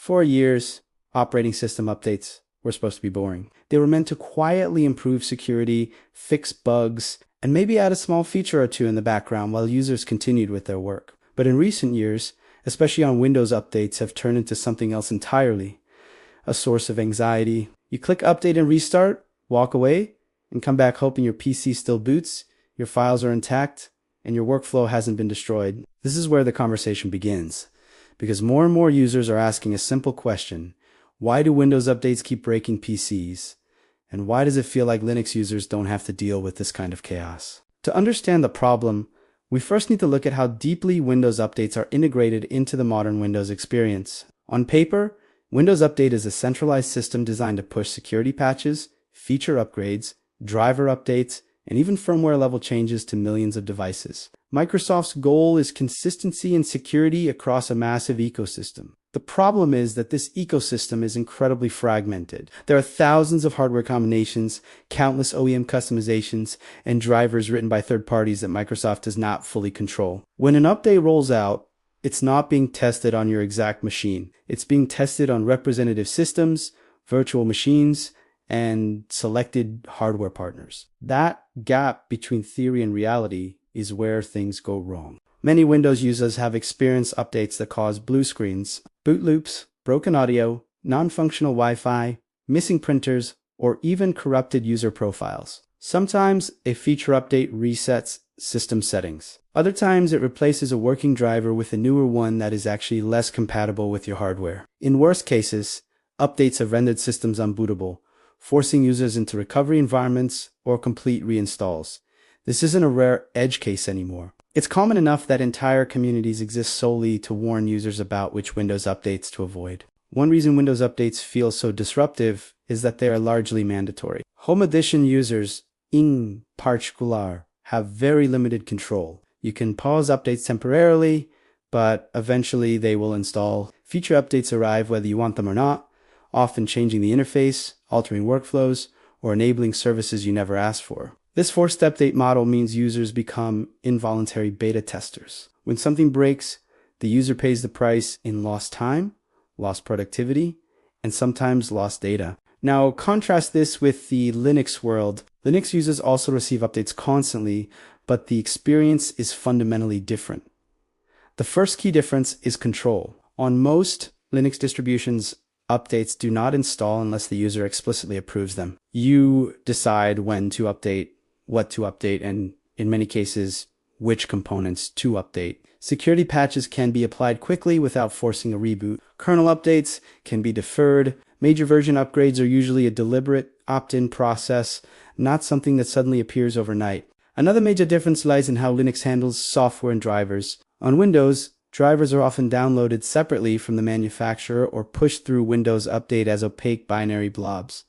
For years, operating system updates were supposed to be boring. They were meant to quietly improve security, fix bugs, and maybe add a small feature or two in the background while users continued with their work. But in recent years, especially on Windows updates, have turned into something else entirely. A source of anxiety. You click update and restart, walk away, and come back hoping your PC still boots, your files are intact, and your workflow hasn't been destroyed. This is where the conversation begins, because more and more users are asking a simple question: why do Windows updates keep breaking PCs? And why does it feel like Linux users don't have to deal with this kind of chaos? To understand the problem, we first need to look at how deeply Windows updates are integrated into the modern Windows experience. On paper, Windows Update is a centralized system designed to push security patches, feature upgrades, driver updates, and even firmware level changes to millions of devices. Microsoft's goal is consistency and security across a massive ecosystem. The problem is that this ecosystem is incredibly fragmented. There are thousands of hardware combinations, countless OEM customizations, and drivers written by third parties that Microsoft does not fully control. When an update rolls out, it's not being tested on your exact machine. It's being tested on representative systems, virtual machines, and selected hardware partners. That gap between theory and reality is where things go wrong. Many Windows users have experienced updates that cause blue screens, boot loops, broken audio, non-functional Wi-Fi, missing printers, or even corrupted user profiles. Sometimes a feature update resets system settings. Other times it replaces a working driver with a newer one that is actually less compatible with your hardware. In worst cases, updates have rendered systems unbootable, forcing users into recovery environments or complete reinstalls. This isn't a rare edge case anymore. It's common enough that entire communities exist solely to warn users about which Windows updates to avoid. One reason Windows updates feel so disruptive is that they are largely mandatory. Home Edition users, in particular, have very limited control. You can pause updates temporarily, but eventually they will install. Feature updates arrive whether you want them or not, often changing the interface, altering workflows, or enabling services you never asked for. This forced update model means users become involuntary beta testers. When something breaks, the user pays the price in lost time, lost productivity, and sometimes lost data. Now, contrast this with the Linux world. Linux users also receive updates constantly, but the experience is fundamentally different. The first key difference is control. On most Linux distributions, updates do not install unless the user explicitly approves them. You decide when to update, what to update, and in many cases, which components to update. Security patches can be applied quickly without forcing a reboot. Kernel updates can be deferred. Major version upgrades are usually a deliberate opt-in process, not something that suddenly appears overnight. Another major difference lies in how Linux handles software and drivers. On Windows, drivers are often downloaded separately from the manufacturer or pushed through Windows Update as opaque binary blobs.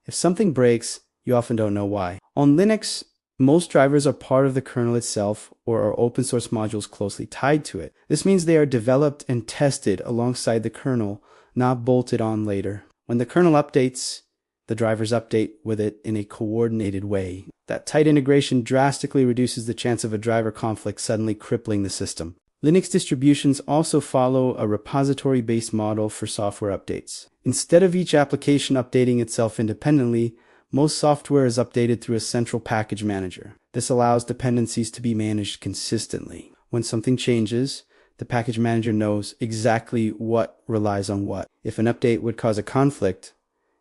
If something breaks, you often don't know why. On Linux, most drivers are part of the kernel itself or are open source modules closely tied to it. This means they are developed and tested alongside the kernel, not bolted on later. When the kernel updates, the drivers update with it in a coordinated way. That tight integration drastically reduces the chance of a driver conflict suddenly crippling the system. Linux distributions also follow a repository-based model for software updates. Instead of each application updating itself independently, most software is updated through a central package manager. This allows dependencies to be managed consistently. When something changes, the package manager knows exactly what relies on what. If an update would cause a conflict,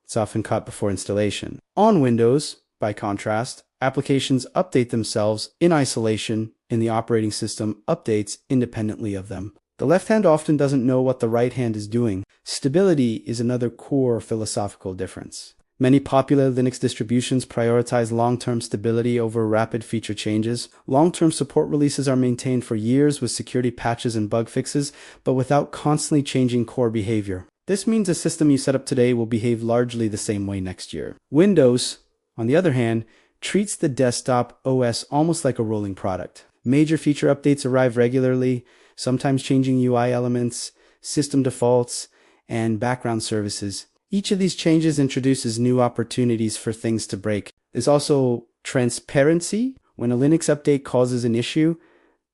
it's often caught before installation. On Windows, by contrast, applications update themselves in isolation, and the operating system updates independently of them. The left hand often doesn't know what the right hand is doing. Stability is another core philosophical difference. Many popular Linux distributions prioritize long-term stability over rapid feature changes. Long-term support releases are maintained for years with security patches and bug fixes, but without constantly changing core behavior. This means a system you set up today will behave largely the same way next year. Windows, on the other hand, treats the desktop OS almost like a rolling product. Major feature updates arrive regularly, sometimes changing UI elements, system defaults, and background services. Each of these changes introduces new opportunities for things to break. There's also transparency. When a Linux update causes an issue,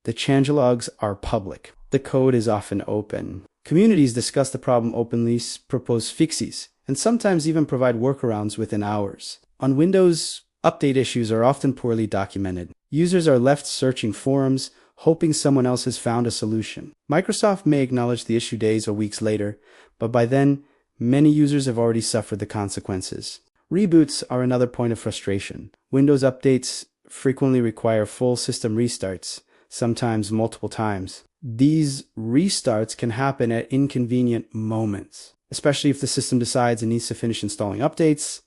the changelogs are public. The code is often open. Communities discuss the problem openly, propose fixes, and sometimes even provide workarounds within hours. On Windows, update issues are often poorly documented. Users are left searching forums, hoping someone else has found a solution. Microsoft may acknowledge the issue days or weeks later, but by then, many users have already suffered the consequences. Reboots are another point of frustration. Windows updates frequently require full system restarts, sometimes multiple times. These restarts can happen at inconvenient moments, especially if the system decides it needs to finish installing updates.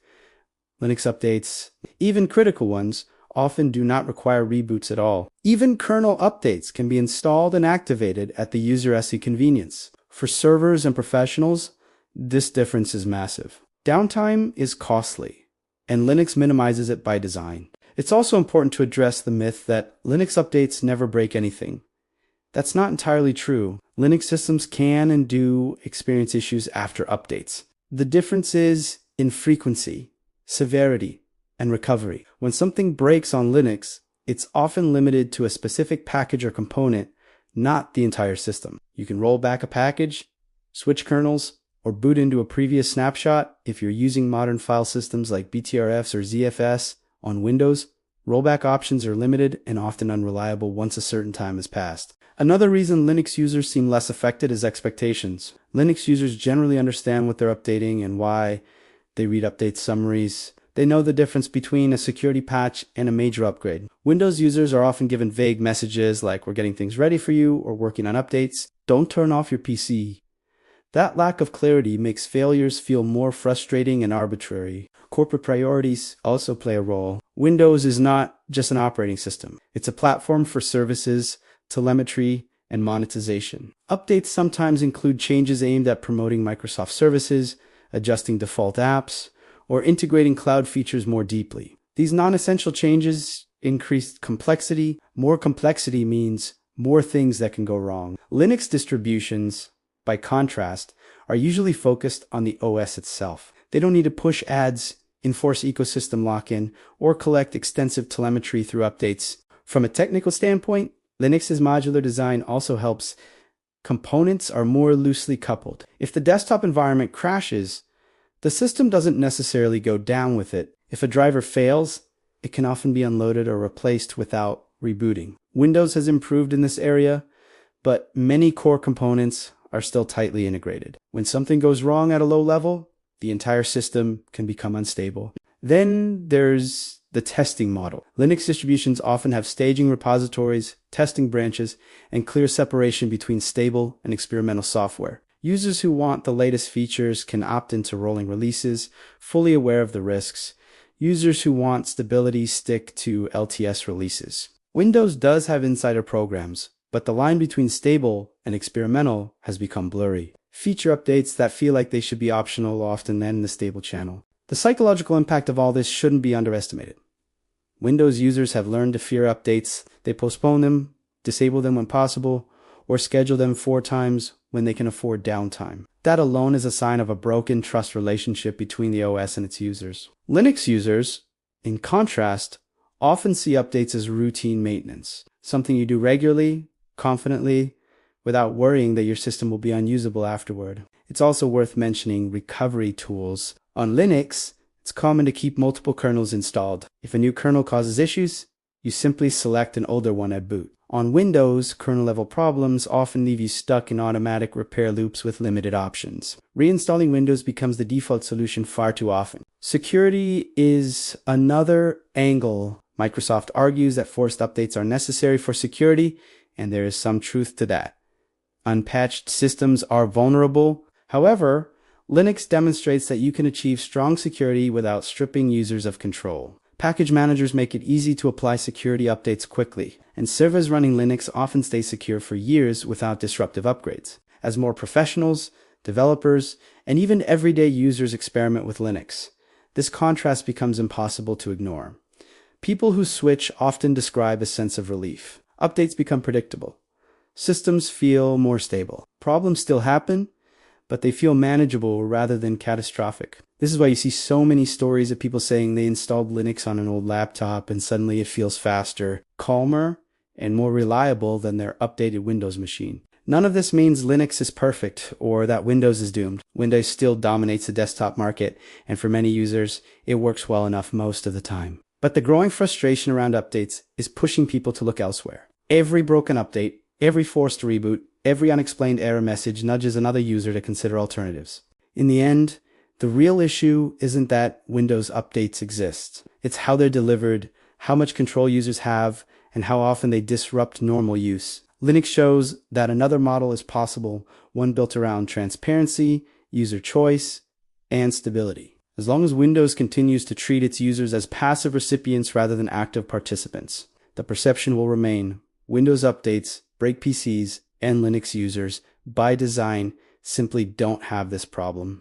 Linux updates, even critical ones, often do not require reboots at all. Even kernel updates can be installed and activated at the user's convenience. For servers and professionals, this difference is massive. Downtime is costly, and Linux minimizes it by design. It's also important to address the myth that Linux updates never break anything. That's not entirely true. Linux systems can and do experience issues after updates. The difference is in frequency, severity, and recovery. When something breaks on Linux, it's often limited to a specific package or component, not the entire system. You can roll back a package, switch kernels, or boot into a previous snapshot. If you're using modern file systems like BTRFs or ZFS on Windows, rollback options are limited and often unreliable once a certain time has passed. Another reason Linux users seem less affected is expectations. Linux users generally understand what they're updating and why. They read update summaries. They know the difference between a security patch and a major upgrade. Windows users are often given vague messages like "we're getting things ready for you" or "working on updates." Don't turn off your PC. That lack of clarity makes failures feel more frustrating and arbitrary. Corporate priorities also play a role. Windows is not just an operating system. It's a platform for services, telemetry, and monetization. Updates sometimes include changes aimed at promoting Microsoft services, adjusting default apps, or integrating cloud features more deeply. These non-essential changes increase complexity. More complexity means more things that can go wrong. Linux distributions, by contrast, are usually focused on the OS itself. They don't need to push ads, enforce ecosystem lock-in, or collect extensive telemetry through updates. From a technical standpoint, Linux's modular design also helps. Components are more loosely coupled. If the desktop environment crashes, the system doesn't necessarily go down with it. If a driver fails, it can often be unloaded or replaced without rebooting. Windows has improved in this area, but many core components are still tightly integrated. When something goes wrong at a low level, the entire system can become unstable. Then there's the testing model. Linux distributions often have staging repositories, testing branches, and clear separation between stable and experimental software. Users who want the latest features can opt into rolling releases, fully aware of the risks. Users who want stability stick to LTS releases. Windows does have insider programs, but the line between stable and experimental has become blurry. Feature updates that feel like they should be optional often end the stable channel. The psychological impact of all this shouldn't be underestimated. Windows users have learned to fear updates. They postpone them, disable them when possible, or schedule them 4 times when they can afford downtime. That alone is a sign of a broken trust relationship between the OS and its users. Linux users, in contrast, often see updates as routine maintenance, something you do regularly, confidently, without worrying that your system will be unusable afterward. It's also worth mentioning recovery tools. On Linux, it's common to keep multiple kernels installed. If a new kernel causes issues, you simply select an older one at boot. On Windows, kernel-level problems often leave you stuck in automatic repair loops with limited options. Reinstalling Windows becomes the default solution far too often. Security is another angle. Microsoft argues that forced updates are necessary for security, and there is some truth to that. Unpatched systems are vulnerable. However, Linux demonstrates that you can achieve strong security without stripping users of control. Package managers make it easy to apply security updates quickly, and servers running Linux often stay secure for years without disruptive upgrades. As more professionals, developers, and even everyday users experiment with Linux, this contrast becomes impossible to ignore. People who switch often describe a sense of relief. Updates become predictable. Systems feel more stable. Problems still happen, but they feel manageable rather than catastrophic. This is why you see so many stories of people saying they installed Linux on an old laptop and suddenly it feels faster, calmer, and more reliable than their updated Windows machine. None of this means Linux is perfect or that Windows is doomed. Windows still dominates the desktop market, and for many users, it works well enough most of the time. But the growing frustration around updates is pushing people to look elsewhere. Every broken update, every forced reboot, every unexplained error message nudges another user to consider alternatives. In the end, the real issue isn't that Windows updates exist. It's how they're delivered, how much control users have, and how often they disrupt normal use. Linux shows that another model is possible, one built around transparency, user choice, and stability. As long as Windows continues to treat its users as passive recipients rather than active participants, the perception will remain: Windows updates break PCs, and Linux users, by design, simply don't have this problem.